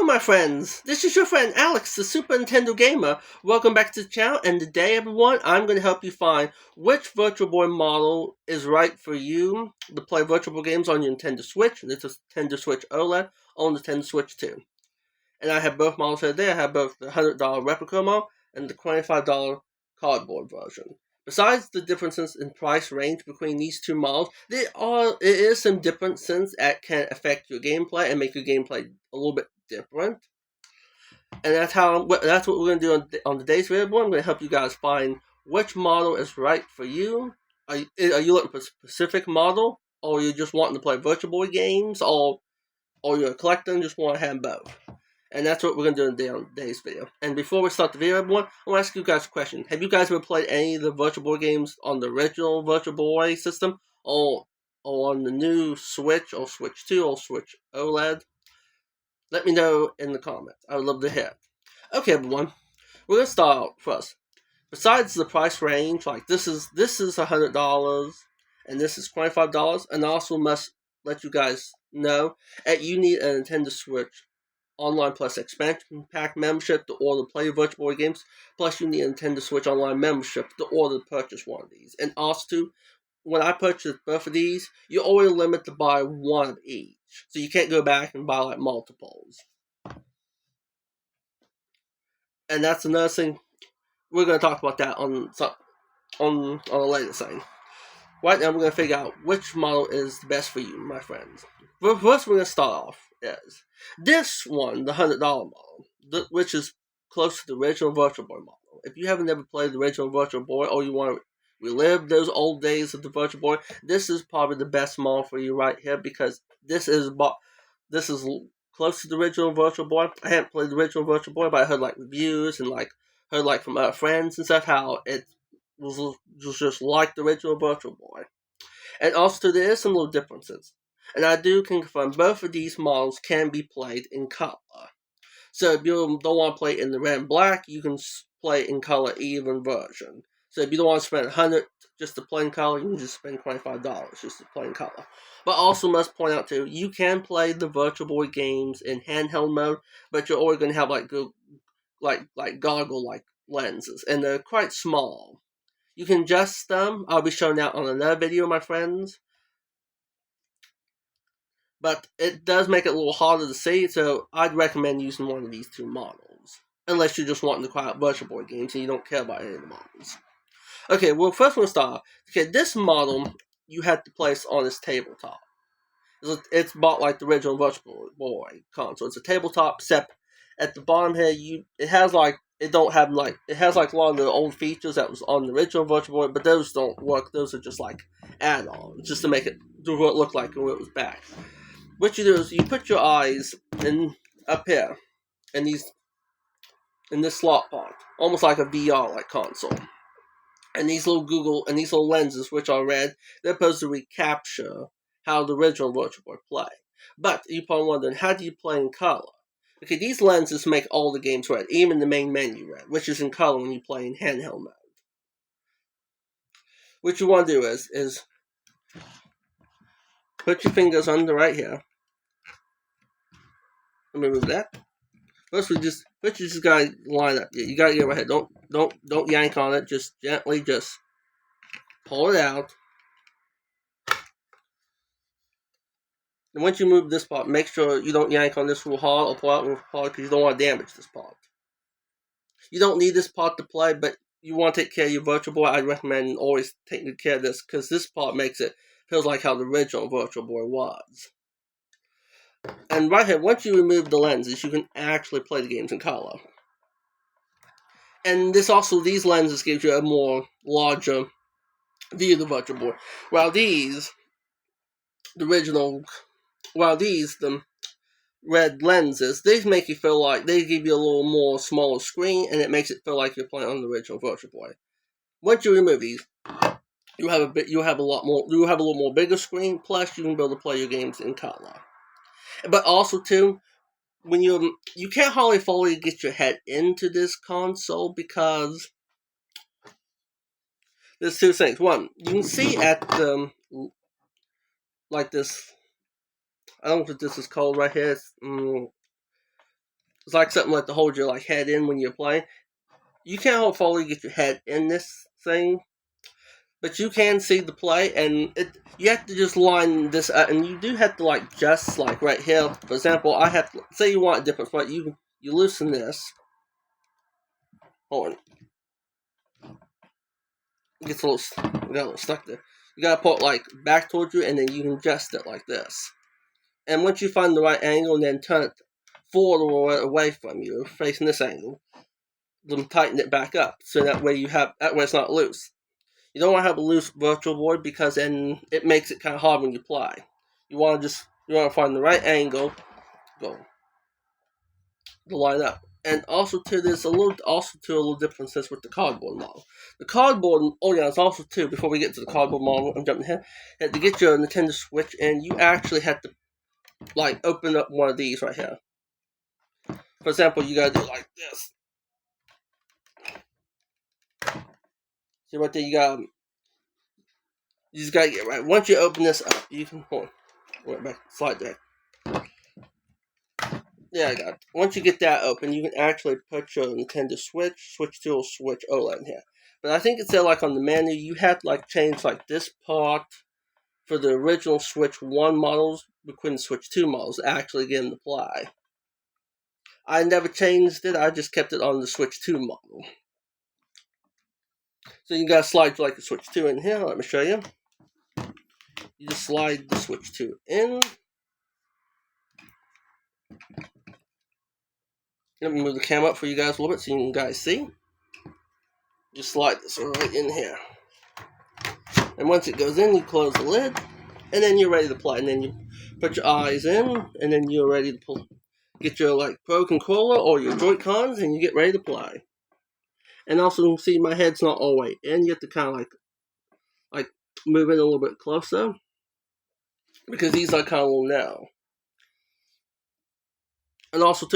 my friends. This is your friend Alex, the Super Nintendo Gamer. Welcome back to the channel, and today, everyone, I'm going to help you find which Virtual Boy model is right for you to play Virtual Boy games on your Nintendo Switch. This is Nintendo Switch OLED on the Nintendo Switch 2. And I have both models here today. I have both the $100 replica model and the $25 cardboard version. Besides the differences in price range between these two models, it is some differences that can affect your gameplay and make your gameplay a little bit different. And that's what we're going to do on today's video. I'm going to help you guys find which model is right for you. Are you looking for a specific model, or you just wanting to play Virtual Boy games, or you're a collector and just want to have both? And that's what we're going to do in today's video. And before we start the video, everyone, I want to ask you guys a question. Have you guys ever played any of the Virtual Boy games on the original Virtual Boy system? Or on the new Switch, or Switch 2, or Switch OLED? Let me know in the comments. I would love to hear. Okay, everyone. We're going to start out first. Besides the price range, like this is $100, and this is $25, and I also must let you guys know that you need a Nintendo Switch Online Plus Expansion Pack membership to order play Virtual Boy games. Plus, you need a Nintendo Switch Online membership to order to purchase one of these. And also, when I purchased both of these, you're only limited to buy one of each. So you can't go back and buy like multiples. And that's another thing. We're going to talk about that on a later thing. Right now, we're going to figure out which model is the best for you, my friends. But first, we're going to start off is this one, the $100 model, which is close to the original Virtual Boy model. If you haven't ever played the original Virtual Boy, or you want to relive those old days of the Virtual Boy, this is probably the best model for you right here, because this is close to the original Virtual Boy. I haven't played the original Virtual Boy, but I heard like reviews and heard from other friends and stuff how it was just like the original Virtual Boy. And also there is some little differences. And I do confirm both of these models can be played in color. So if you don't want to play in the red and black, you can play in color even version. So if you don't want to spend $100 just to play in color, you can just spend $25 just to play in color. But also must point out too, you can play the Virtual Boy games in handheld mode, but you're always going to have like goggle-like lenses, and they're quite small. You can adjust them. I'll be showing that on another video, my friends. But it does make it a little harder to see, so I'd recommend using one of these two models. Unless you're just wanting to try out Virtual Boy games and you don't care about any of the models. Okay, well, first we'll start. Okay, this model you have to place on this tabletop. It's bought like the original Virtual Boy console. It's a tabletop, except at the bottom here, it has a lot of the old features that was on the original Virtual Boy, but those don't work. Those are just like add-ons, just to make it do what it looked like when it was back. What you do is you put your eyes up here in this slot part, almost like a VR like console. And these little lenses, which are red, they're supposed to recapture how the original Virtual Boy played. But you're probably wondering, how do you play in color? Okay, these lenses make all the games red, even the main menu red, which is in color when you play in handheld mode. What you want to do is put your fingers under right here. Let me move that. First, you just gotta line up. You gotta get right here. Don't yank on it. Just gently, just pull it out. And once you move this part, make sure you don't yank on this real hard or pull out real hard, because you don't want to damage this part. You don't need this part to play, but you want to take care of your Virtual Boy. I'd recommend always taking care of this, because this part feels like how the original Virtual Boy was. And right here, once you remove the lenses, you can actually play the games in color. And these lenses give you a more larger view of the Virtual Boy. While the red lenses, they make you feel like they give you a little more smaller screen, and it makes it feel like you're playing on the original Virtual Boy. Once you remove these, you have a little more bigger screen. Plus, you can be able to play your games in color. But also too, when you can't hardly fully get your head into this console, because there's two things. One, you can see at like this. I don't know what this is called right here. It's like something like to hold your like head in when you're playing. You can't fully get your head in this thing, but you can see the play, and you have to just line this up, and you do have to like just like right here. For example, I have to say you want a different spot. You loosen this. Hold on. It gets got a little stuck there. You gotta put it like back towards you, and then you can adjust it like this. And once you find the right angle, and then turn it forward or away from you, facing this angle, then tighten it back up, so that way it's not loose. You don't want to have a loose Virtual Boy because then it makes it kind of hard when you play. You want to find the right angle, to line up. And also too, there's a little differences with the cardboard model. The cardboard, it's also too, before we get to the cardboard model, I'm jumping ahead, to get your Nintendo Switch in, you actually have to like open up one of these right here. For example, you gotta do it like this. See right there, you just gotta get right. Once you open this up, you can slide back. Yeah, I got it. Once you get that open, you can actually put your Nintendo Switch 2 or Switch OLED in here. But I think it said like on the menu, you have to like change like this part for the original Switch 1 models between the Switch 2 models actually get into play. I never changed it, I just kept it on the Switch 2 model. So you gotta slide like the Switch 2 in here, let me show you. You just slide the Switch 2 in. Let me move the camera up for you guys a little bit so you can guys see. Just slide this right in here. And once it goes in, you close the lid, and then you're ready to play. And then you put your eyes in, and then you're ready to get your like Pro controller or your Joy-Cons, and you get ready to play. And also, you can see my head's not all the way in. You have to kind of like move in a little bit closer, because these are kind of low now. And also,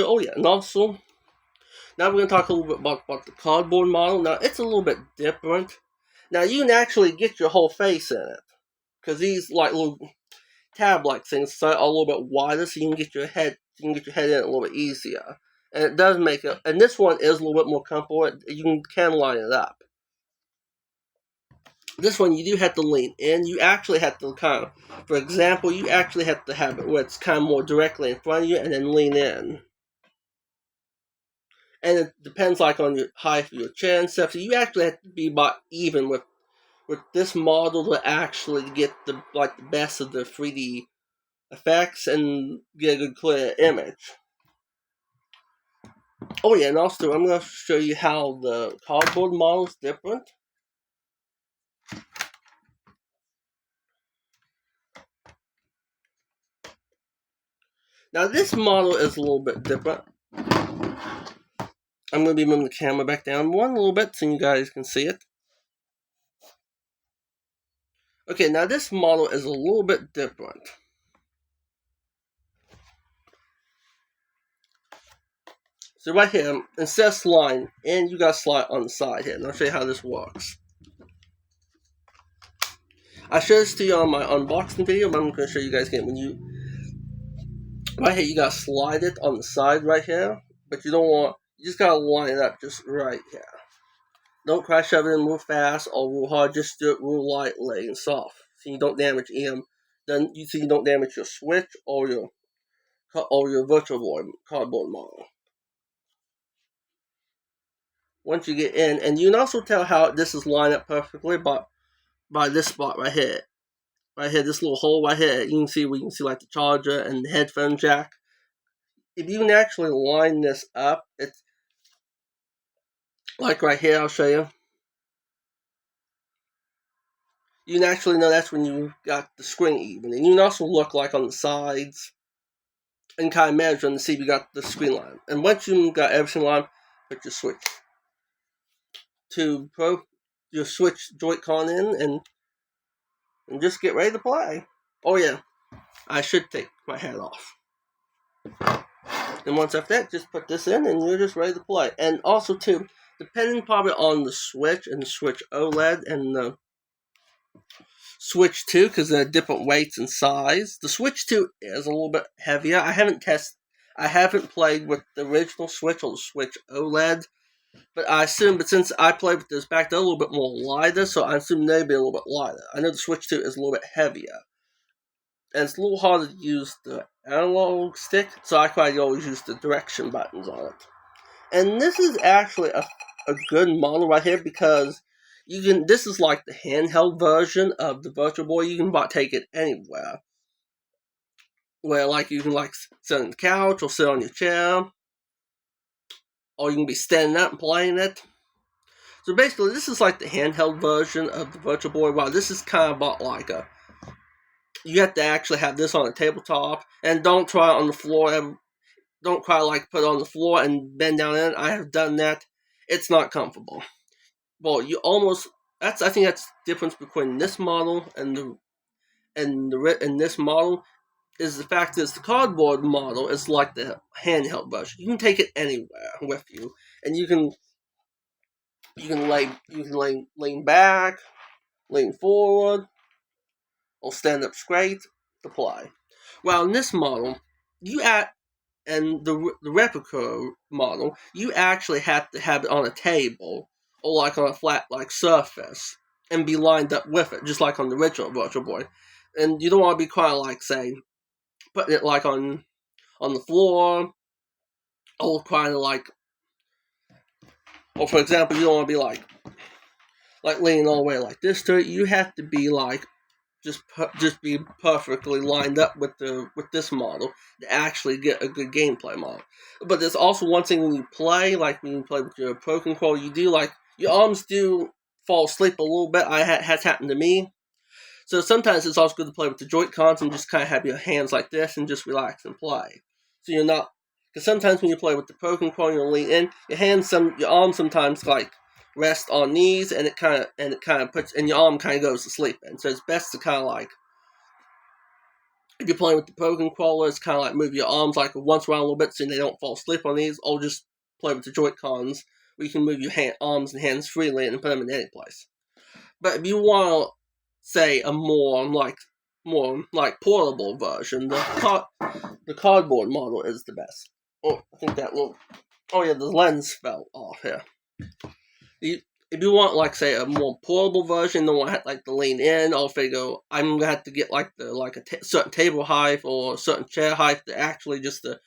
now we're going to talk a little bit about the cardboard model. Now, it's a little bit different. Now, you can actually get your whole face in it, because these like little tab-like things are a little bit wider, so you can get your head in it a little bit easier. And it does make it, and this one is a little bit more comfortable. You can line it up. This one, you do have to lean in. You actually have to for example, you actually have to have it where it's kind of more directly in front of you, and then lean in. And it depends like on your height of your chair and stuff. So you actually have to be about even with this model to actually get the best of the 3D effects and get a good clear image. Oh yeah, and also I'm going to show you how the cardboard model is different. Now this model is a little bit different. I'm going to be moving the camera back down a little bit so you guys can see it. Okay, now this model is a little bit different. So right here, instead of sliding in, you got to slide on the side here. And I'll show you how this works. I showed this to you on my unboxing video, but I'm going to show you guys again. Right here, you got to slide it on the side right here. But you just got to line it up just right here. Don't crash shove it in real fast or real hard. Just do it real lightly and soft, so you don't damage you don't damage your Switch or your Virtual Boy cardboard model. Once you get in, and you can also tell how this is lined up perfectly by this spot right here. Right here, this little hole right here. You can see like the charger and the headphone jack. If you can actually line this up, it's like right here, I'll show you. You can actually know that's when you got the screen even. And you can also look like on the sides and kind of measure and see if you got the screen line. And once you got everything lined, put your Switch your Switch Joy-Con in and just get ready to play. Oh yeah, I should take my hat off. And once after that, just put this in and you're just ready to play. And also too, depending probably on the Switch and the Switch OLED and the Switch 2, because they're different weights and size. The Switch 2 is a little bit heavier. I haven't tested. I haven't played with the original Switch or the Switch OLED, but I assume, but since I played with this back, they're a little bit more lighter, so I assume they'd be a little bit lighter. I know the Switch 2 is a little bit heavier, and it's a little harder to use the analog stick, so I quite always use the direction buttons on it. And this is actually a good model right here because you can. This is like the handheld version of the Virtual Boy. You can take it anywhere. Where like you can like sit on the couch or sit on your chair, or you can be standing up and playing it. So basically, this is like the handheld version of the Virtual Boy. Wow, this is kind of about like a. You have to actually have this on a tabletop, and don't try it on the floor. Don't try like put it on the floor and bend down in it. I have done that. It's not comfortable. Well, you almost. I think that's the difference between this model and this model is the fact that the cardboard model is like the handheld version. You can take it anywhere with you, and you can lean back, lean forward, or stand up straight to play. While in this model, and the replica model, you actually have to have it on a table or like on a flat like surface and be lined up with it, just like on the original Virtual Boy. And you don't want to be quite like say putting it like on the floor, or kind of like, or for example, you don't want to be like leaning all the way like this to it. You have to be like just be perfectly lined up with this model to actually get a good gameplay model. But there's also one thing when you play, like when you play with your Pro Controller, you do like your arms do fall asleep a little bit. Has happened to me. So sometimes it's also good to play with the Joy-Cons and just kind of have your hands like this and just relax and play. So you're not, because sometimes when you play with the Pro Controller, you lean in, your arms sometimes like rest on knees, and it kind of puts, and your arm kind of goes to sleep. And so it's best to kind of like, if you're playing with the Pro Controller, it's kind of like move your arms like once around a little bit so they don't fall asleep on these, or just play with the Joy-Cons where you can move your arms and hands freely and put them in any place. But if you want to say a more like portable version, the cardboard model is the best. Oh, I think that little. Oh yeah, the lens fell off here. If you want like say a more portable version, don't want like to lean in, or if they go, I'm gonna have to get like certain table height or a certain chair height to actually just to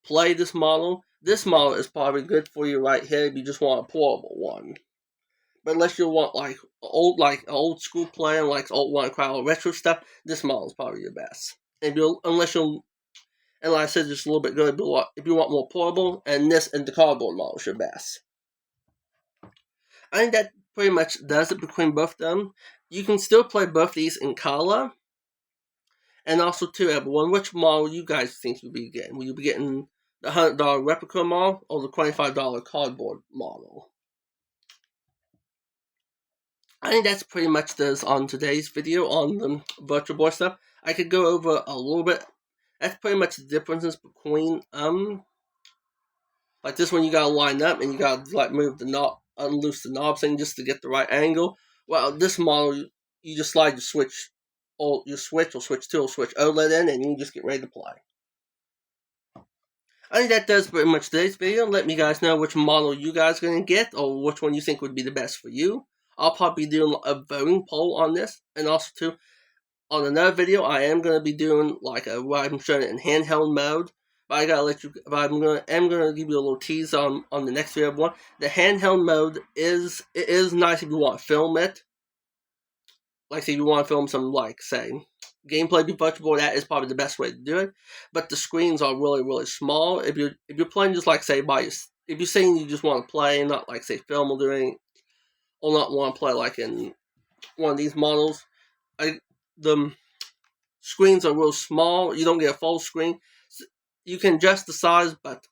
play this model. This model is probably good for you right here if you just want a portable one. But unless you want like old school player, like want crowd retro stuff, this model is probably your best. And like I said, just a little bit good. If you want more portable, and the cardboard model is your best. I think that pretty much does it between both of them. You can still play both these in color. And also too, everyone, which model you guys think you'll be getting? Will you be getting the $100 replica model or the $25 cardboard model? I think that's pretty much this on today's video on the Virtual Boy stuff. I could go over a little bit. That's pretty much the differences between like this one you gotta line up and you gotta like move the knob, unloose the knob thing just to get the right angle. Well, this model you just slide your switch, or switch 2 or switch OLED in, and you can just get ready to play. I think that does pretty much today's video. Let me guys know which model you guys are gonna get, or which one you think would be the best for you. I'll probably be doing a voting poll on this, and also too, on another video, I am going to be doing like where I'm showing it in handheld mode. But I gotta let you. But I'm gonna give you a little tease on the next video one. The handheld mode is nice if you want to film it. Like say you want to film some like say gameplay be Virtual Boy, that is probably the best way to do it. But the screens are really small. If you're playing just like say if you're saying you just want to play and not like say film or doing. Or not want to play like in one of these models. The screens are real small. You don't get a full screen. You can adjust the size, but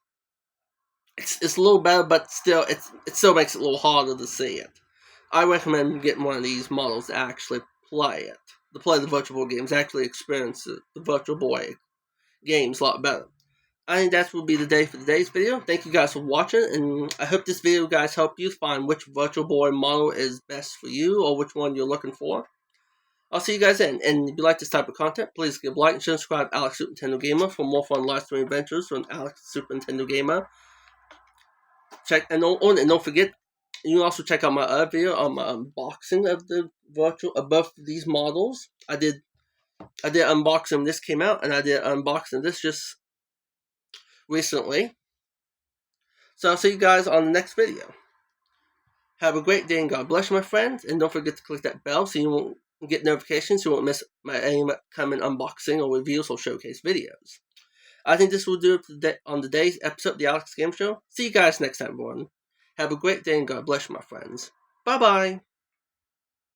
it's a little better. But still, it still makes it a little harder to see it. I recommend getting one of these models to actually play it. To play the Virtual Boy games, actually experience the Virtual Boy games a lot better. I think that will be the day for today's video. Thank you guys for watching, and I hope this video guys help you find which Virtual Boy model is best for you, or which one you're looking for. I'll see you guys then. And if you like this type of content, please give a like and subscribe to Alex Super Nintendo Gamer for more fun live stream adventures from Alex Super Nintendo Gamer. Don't forget, you can also check out my other video on my unboxing of the virtual above these models. I did unboxing. This came out, and I did unboxing this just recently. So I'll see you guys on the next video. Have a great day and God bless, my friends. And don't forget to click that bell so you won't get notifications. So you won't miss any upcoming unboxing or reviews or showcase videos. I think this will do it on today's episode of the Alex Game Show. See you guys next time, everyone. Have a great day and God bless you, my friends. Bye-bye.